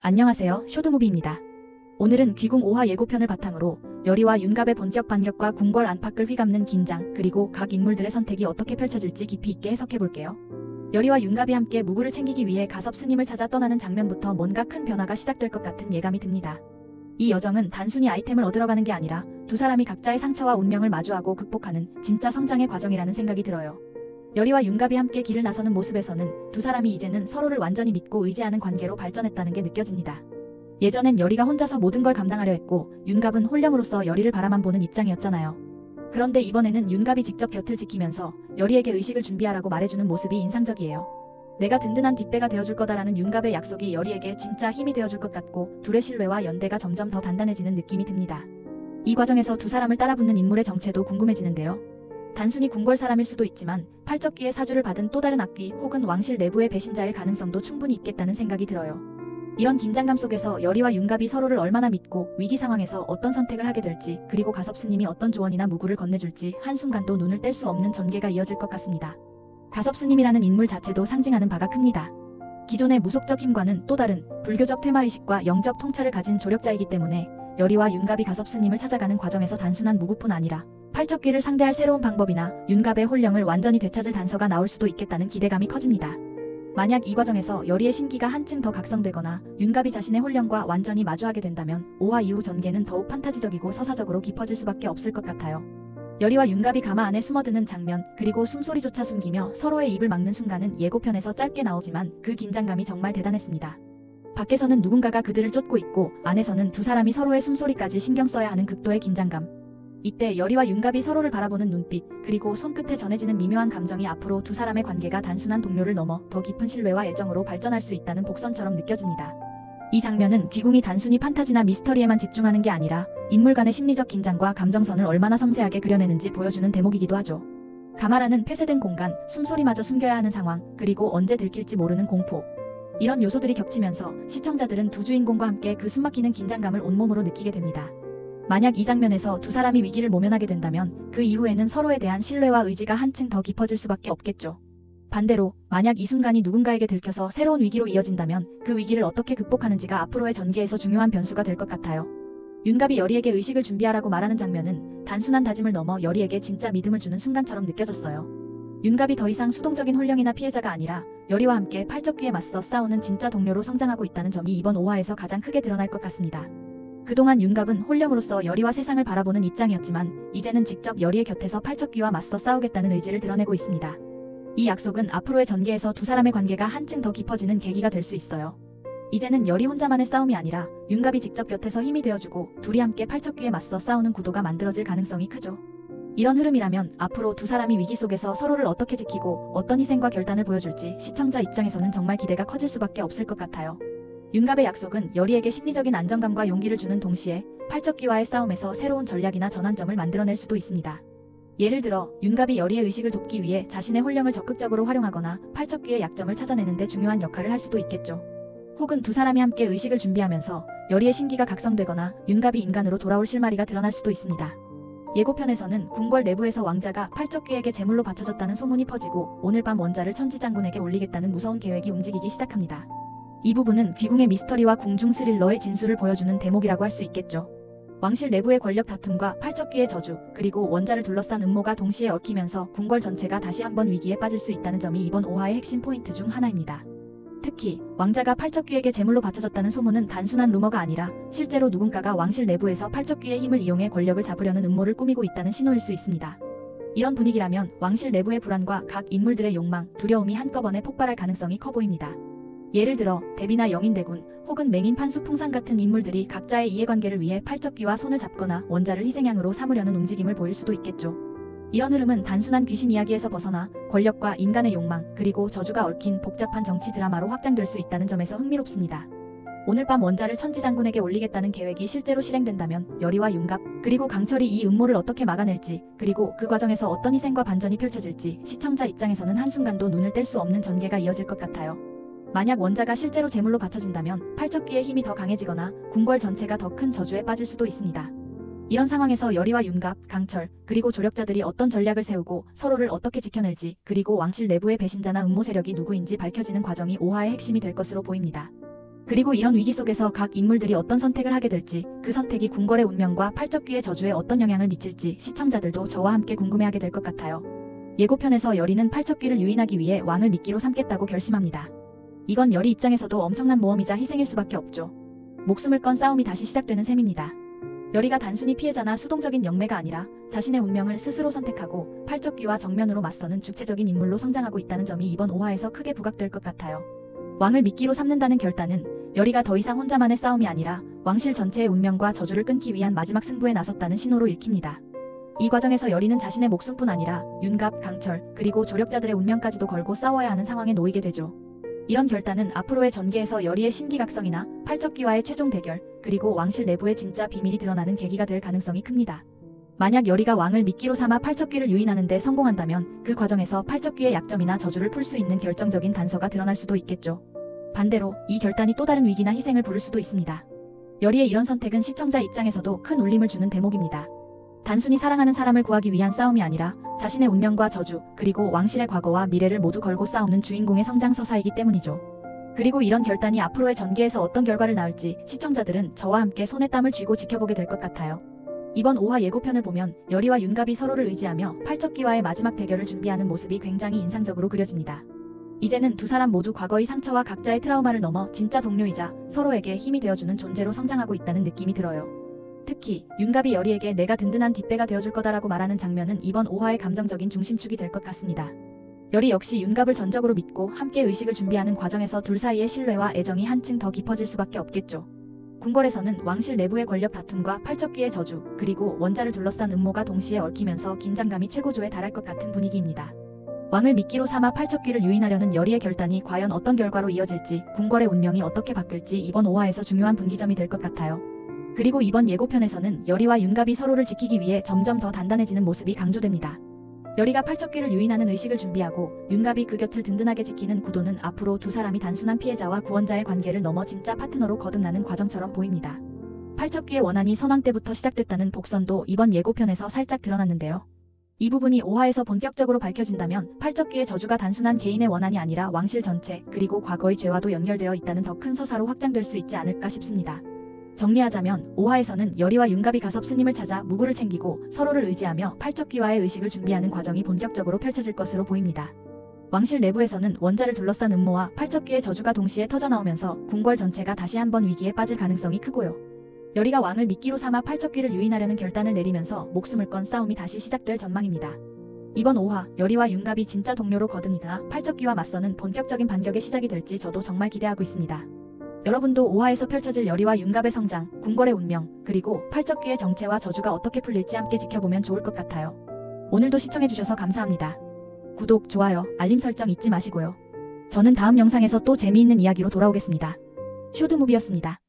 안녕하세요, 쇼드무비입니다. 오늘은 귀궁 5화 예고편을 바탕으로 여리와 윤갑의 본격 반격과 궁궐 안팎을 휘감는 긴장, 그리고 각 인물들의 선택이 어떻게 펼쳐질지 깊이 있게 해석해볼게요. 여리와 윤갑이 함께 무구를 챙기기 위해 가섭 스님을 찾아 떠나는 장면부터 뭔가 큰 변화가 시작될 것 같은 예감이 듭니다. 이 여정은 단순히 아이템을 얻으러 가는 게 아니라 두 사람이 각자의 상처와 운명을 마주하고 극복하는 진짜 성장의 과정이라는 생각이 들어요. 여리와 윤갑이 함께 길을 나서는 모습에서는 두 사람이 이제는 서로를 완전히 믿고 의지하는 관계로 발전했다는 게 느껴집니다. 예전엔 여리가 혼자서 모든 걸 감당하려 했고 윤갑은 홀령으로서 여리를 바라만 보는 입장이었잖아요. 그런데 이번에는 윤갑이 직접 곁을 지키면서 여리에게 의식을 준비하라고 말해주는 모습이 인상적이에요. 내가 든든한 뒷배가 되어줄 거다라는 윤갑의 약속이 여리에게 진짜 힘이 되어줄 것 같고 둘의 신뢰와 연대가 점점 더 단단해지는 느낌이 듭니다. 이 과정에서 두 사람을 따라붙는 인물의 정체도 궁금해지는데요. 단순히 궁궐 사람일 수도 있지만 팔적귀의 사주를 받은 또 다른 악귀 혹은 왕실 내부의 배신자일 가능성도 충분히 있겠다는 생각이 들어요. 이런 긴장감 속에서 여리와 윤갑이 서로를 얼마나 믿고 위기 상황에서 어떤 선택을 하게 될지, 그리고 가섭 스님이 어떤 조언이나 무구를 건네줄지 한순간도 눈을 뗄 수 없는 전개가 이어질 것 같습니다. 가섭 스님이라는 인물 자체도 상징하는 바가 큽니다. 기존의 무속적 힘과는 또 다른 불교적 퇴마의식과 영적 통찰을 가진 조력자이기 때문에 여리와 윤갑이 가섭 스님을 찾아가는 과정에서 단순한 무구뿐 아니라 팔적귀를 상대할 새로운 방법이나 윤갑의 홀령을 완전히 되찾을 단서가 나올 수도 있겠다는 기대감이 커집니다. 만약 이 과정에서 여리의 신기가 한층 더 각성되거나 윤갑이 자신의 홀령과 완전히 마주하게 된다면 5화 이후 전개는 더욱 판타지적이고 서사적으로 깊어질 수밖에 없을 것 같아요. 여리와 윤갑이 가마 안에 숨어드는 장면, 그리고 숨소리조차 숨기며 서로의 입을 막는 순간은 예고편에서 짧게 나오지만 그 긴장감이 정말 대단했습니다. 밖에서는 누군가가 그들을 쫓고 있고 안에서는 두 사람이 서로의 숨소리까지 신경 써야 하는 극도의 긴장감. 이때 여리와 윤갑이 서로를 바라보는 눈빛, 그리고 손끝에 전해지는 미묘한 감정이 앞으로 두 사람의 관계가 단순한 동료를 넘어 더 깊은 신뢰와 애정으로 발전할 수 있다는 복선처럼 느껴집니다. 이 장면은 귀궁이 단순히 판타지나 미스터리에만 집중하는 게 아니라 인물 간의 심리적 긴장과 감정선을 얼마나 섬세하게 그려내는지 보여주는 대목이기도 하죠. 가마라는 폐쇄된 공간, 숨소리마저 숨겨야 하는 상황, 그리고 언제 들킬지 모르는 공포. 이런 요소들이 겹치면서 시청자들은 두 주인공과 함께 그 숨막히는 긴장감을 온몸으로 느끼게 됩니다. 만약 이 장면에서 두 사람이 위기를 모면하게 된다면 그 이후에는 서로에 대한 신뢰와 의지가 한층 더 깊어질 수밖에 없겠죠. 반대로 만약 이 순간이 누군가에게 들켜서 새로운 위기로 이어진다면 그 위기를 어떻게 극복하는지가 앞으로의 전개에서 중요한 변수가 될 것 같아요. 윤갑이 여리에게 의식을 준비하라고 말하는 장면은 단순한 다짐을 넘어 여리에게 진짜 믿음을 주는 순간처럼 느껴졌어요. 윤갑이 더 이상 수동적인 홀령이나 피해자가 아니라 여리와 함께 팔적귀에 맞서 싸우는 진짜 동료로 성장하고 있다는 점이 이번 5화에서 가장 크게 드러날 것 같습니다. 그동안 윤갑은 홀령으로서 여리와 세상을 바라보는 입장이었지만 이제는 직접 여리의 곁에서 팔적귀와 맞서 싸우겠다는 의지를 드러내고 있습니다. 이 약속은 앞으로의 전개에서 두 사람의 관계가 한층 더 깊어지는 계기가 될 수 있어요. 이제는 여리 혼자만의 싸움이 아니라 윤갑이 직접 곁에서 힘이 되어주고 둘이 함께 팔적귀에 맞서 싸우는 구도가 만들어질 가능성이 크죠. 이런 흐름이라면 앞으로 두 사람이 위기 속에서 서로를 어떻게 지키고 어떤 희생과 결단을 보여줄지 시청자 입장에서는 정말 기대가 커질 수밖에 없을 것 같아요. 윤갑의 약속은 여리에게 심리적인 안정감과 용기를 주는 동시에 팔적귀와의 싸움에서 새로운 전략이나 전환점을 만들어낼 수도 있습니다. 예를 들어 윤갑이 여리의 의식을 돕기 위해 자신의 홀령을 적극적으로 활용하거나 팔적귀의 약점을 찾아내는 데 중요한 역할을 할 수도 있겠죠. 혹은 두 사람이 함께 의식을 준비하면서 여리의 신기가 각성되거나 윤갑이 인간으로 돌아올 실마리가 드러날 수도 있습니다. 예고편에서는 궁궐 내부에서 왕자가 팔적귀에게 제물로 바쳐졌다는 소문이 퍼지고 오늘 밤 원자를 천지장군에게 올리겠다는 무서운 계획이 움직이기 시작합니다. 이 부분은 귀궁의 미스터리와 궁중 스릴러의 진수를 보여주는 대목이라고 할 수 있겠죠. 왕실 내부의 권력 다툼과 팔적귀의 저주, 그리고 원자를 둘러싼 음모가 동시에 얽히면서 궁궐 전체가 다시 한번 위기에 빠질 수 있다는 점이 이번 5화의 핵심 포인트 중 하나입니다. 특히 왕자가 팔적귀에게 제물로 바쳐졌다는 소문은 단순한 루머가 아니라 실제로 누군가가 왕실 내부에서 팔적귀의 힘을 이용해 권력을 잡으려는 음모를 꾸미고 있다는 신호일 수 있습니다. 이런 분위기라면 왕실 내부의 불안과 각 인물들의 욕망, 두려움이 한꺼번에 폭발할 가능성이 커 보입니다. 예를 들어 대비나 영인대군 혹은 맹인 판수 풍상 같은 인물들이 각자의 이해관계를 위해 팔적귀와 손을 잡거나 원자를 희생양으로 삼으려는 움직임을 보일 수도 있겠죠. 이런 흐름은 단순한 귀신 이야기에서 벗어나 권력과 인간의 욕망, 그리고 저주가 얽힌 복잡한 정치 드라마로 확장될 수 있다는 점에서 흥미롭습니다. 오늘 밤 원자를 천지장군에게 올리겠다는 계획이 실제로 실행된다면 여리와 윤갑, 그리고 강철이 이 음모를 어떻게 막아낼지, 그리고 그 과정에서 어떤 희생과 반전이 펼쳐질지 시청자 입장에서는 한순간도 눈을 뗄 수 없는 전개가 이어질 것 같아요. 만약 원자가 실제로 제물로 바쳐진다면 팔적귀의 힘이 더 강해지거나 궁궐 전체가 더 큰 저주에 빠질 수도 있습니다. 이런 상황에서 여리와 윤갑, 강철, 그리고 조력자들이 어떤 전략을 세우고 서로를 어떻게 지켜낼지, 그리고 왕실 내부의 배신자나 음모 세력이 누구인지 밝혀지는 과정이 5화의 핵심이 될 것으로 보입니다. 그리고 이런 위기 속에서 각 인물들이 어떤 선택을 하게 될지, 그 선택이 궁궐의 운명과 팔적귀의 저주에 어떤 영향을 미칠지 시청자들도 저와 함께 궁금해하게 될 것 같아요. 예고편에서 여리는 팔적귀를 유인하기 위해 왕을 미끼로 삼겠다고 결심합니다. 이건 여리 입장에서도 엄청난 모험이자 희생일 수밖에 없죠. 목숨을 건 싸움이 다시 시작되는 셈입니다. 여리가 단순히 피해자나 수동적인 영매가 아니라 자신의 운명을 스스로 선택하고 팔적귀와 정면으로 맞서는 주체적인 인물로 성장하고 있다는 점이 이번 5화에서 크게 부각될 것 같아요. 왕을 미끼로 삼는다는 결단은 여리가 더 이상 혼자만의 싸움이 아니라 왕실 전체의 운명과 저주를 끊기 위한 마지막 승부에 나섰다는 신호로 읽힙니다. 이 과정에서 여리는 자신의 목숨뿐 아니라 윤갑, 강철, 그리고 조력자들의 운명까지도 걸고 싸워야 하는 상황에 놓이게 되죠. 이런 결단은 앞으로의 전개에서 여리의 신기각성이나 팔적귀와의 최종 대결, 그리고 왕실 내부의 진짜 비밀이 드러나는 계기가 될 가능성이 큽니다. 만약 여리가 왕을 미끼로 삼아 팔적귀를 유인하는 데 성공한다면 그 과정에서 팔적귀의 약점이나 저주를 풀 수 있는 결정적인 단서가 드러날 수도 있겠죠. 반대로 이 결단이 또 다른 위기나 희생을 부를 수도 있습니다. 여리의 이런 선택은 시청자 입장에서도 큰 울림을 주는 대목입니다. 단순히 사랑하는 사람을 구하기 위한 싸움이 아니라 자신의 운명과 저주, 그리고 왕실의 과거와 미래를 모두 걸고 싸우는 주인공의 성장 서사이기 때문이죠. 그리고 이런 결단이 앞으로의 전개에서 어떤 결과를 낳을지 시청자들은 저와 함께 손에 땀을 쥐고 지켜보게 될 것 같아요. 이번 5화 예고편을 보면 여리와 윤갑이 서로를 의지하며 팔적귀와의 마지막 대결을 준비하는 모습이 굉장히 인상적으로 그려집니다. 이제는 두 사람 모두 과거의 상처와 각자의 트라우마를 넘어 진짜 동료이자 서로에게 힘이 되어주는 존재로 성장하고 있다는 느낌이 들어요. 특히 윤갑이 여리에게 내가 든든한 뒷배가 되어줄 거다라고 말하는 장면은 이번 5화의 감정적인 중심축이 될 것 같습니다. 여리 역시 윤갑을 전적으로 믿고 함께 의식을 준비하는 과정에서 둘 사이의 신뢰와 애정이 한층 더 깊어질 수밖에 없겠죠. 궁궐에서는 왕실 내부의 권력 다툼과 팔적귀의 저주, 그리고 원자를 둘러싼 음모가 동시에 얽히면서 긴장감이 최고조에 달할 것 같은 분위기입니다. 왕을 미끼로 삼아 팔적귀를 유인하려는 여리의 결단이 과연 어떤 결과로 이어질지, 궁궐의 운명이 어떻게 바뀔지 이번 5화에서 중요한 분기점이 될 것 같아요. 그리고 이번 예고편에서는 여리와 윤갑이 서로를 지키기 위해 점점 더 단단해지는 모습이 강조됩니다. 여리가 팔적귀를 유인하는 의식을 준비하고 윤갑이 그 곁을 든든하게 지키는 구도는 앞으로 두 사람이 단순한 피해자와 구원자의 관계를 넘어 진짜 파트너로 거듭나는 과정처럼 보입니다. 팔적귀의 원한이 선왕 때부터 시작됐다는 복선도 이번 예고편에서 살짝 드러났는데요. 이 부분이 5화에서 본격적으로 밝혀진다면 팔적귀의 저주가 단순한 개인의 원한이 아니라 왕실 전체, 그리고 과거의 죄와도 연결되어 있다는 더 큰 서사로 확장될 수 있지 않을까 싶습니다. 정리하자면 5화에서는 여리와 윤갑이 가섭 스님을 찾아 무구를 챙기고 서로를 의지하며 팔적귀와의 의식을 준비하는 과정이 본격적으로 펼쳐질 것으로 보입니다. 왕실 내부에서는 원자를 둘러싼 음모와 팔적귀의 저주가 동시에 터져나오면서 궁궐 전체가 다시 한번 위기에 빠질 가능성이 크고요. 여리가 왕을 미끼로 삼아 팔적귀를 유인하려는 결단을 내리면서 목숨을 건 싸움이 다시 시작될 전망입니다. 이번 5화, 여리와 윤갑이 진짜 동료로 거듭나 팔적귀와 맞서는 본격적인 반격의 시작이 될지 저도 정말 기대하고 있습니다. 여러분도 5화에서 펼쳐질 여리와 윤갑의 성장, 궁궐의 운명, 그리고 팔적귀의 정체와 저주가 어떻게 풀릴지 함께 지켜보면 좋을 것 같아요. 오늘도 시청해주셔서 감사합니다. 구독, 좋아요, 알림 설정 잊지 마시고요. 저는 다음 영상에서 또 재미있는 이야기로 돌아오겠습니다. 쇼드무비였습니다.